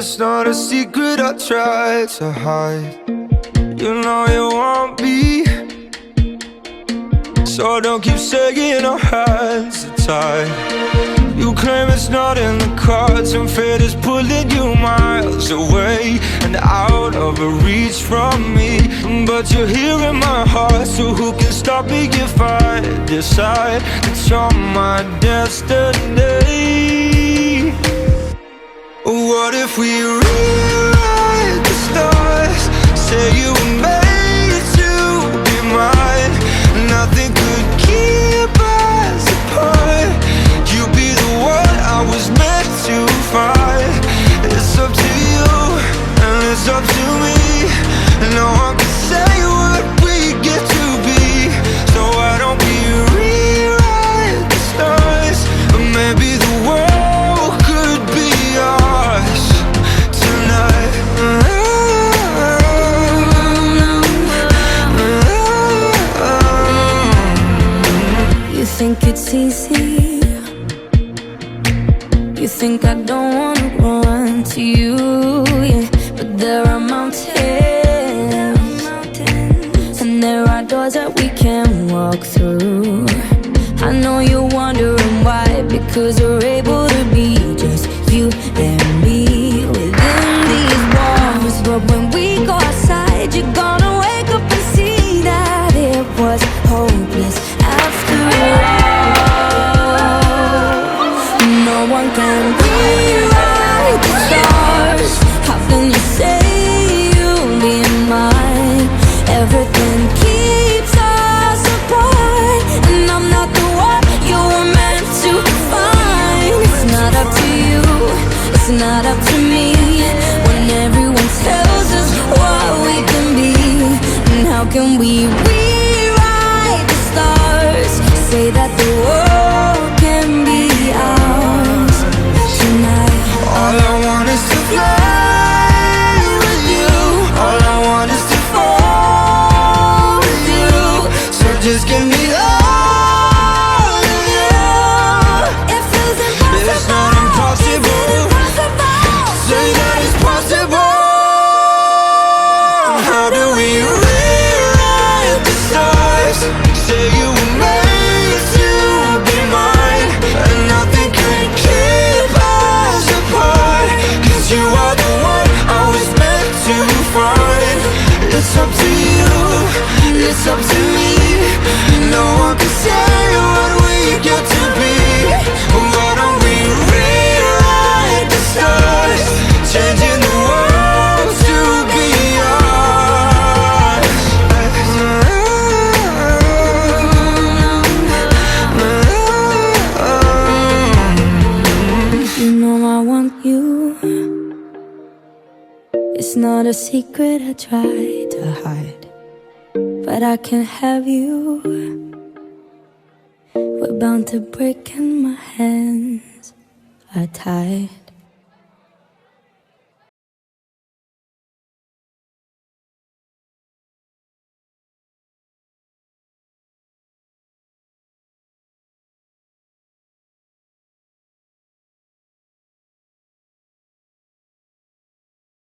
it's not a secret I try to hide. You know you want me, so don't keep saying our hands are tied. You claim it's not in the cards, and fate is pulling you miles away and out of reach from me. But you're here in my heart, so who can stop me if I decide that you're my destiny? What if we rewrite the stars? Say you were made to be mine. Nothing could keep us apart. You be the one I was meant to find. It's up to you, and it's up to me. No one can say what we get to be. So why don't we rewrite the stars? Or maybe the world could be ours tonight. You think it's easy? You think I don't wanna run to you, yeah. But there are mountains, and there are doors that we can walk through. I know you're wondering why, because we're able to be just you and me within these walls. But when we go outside, you're gonna wake up and see that it was hopeless after all. No one can rewrite the stars. How can you say you'll be mine? Everything keeps us apart, and I'm not the one you were meant to find. It's not up to you, it's not up to me, when everyone tells us what we can be. And how can we rewrite the stars? Say that the world can be ours tonight. All I want is to fly with you. All I want is to fall with you. So just give me all of you. It feels impossible. It's not impossible. Say that it's possible. How do we rewrite the stars? Say you were made to be mine, and nothing can keep us apart. 'Cause you are the one I was meant to find. It's up to you, it's up to me. No one can say what we get to be. Why don't we rewrite the stars? Changing the world to be ours. You know I want you. It's not a secret I try to hide, but I can't have you. We're bound to break and my hands are tied.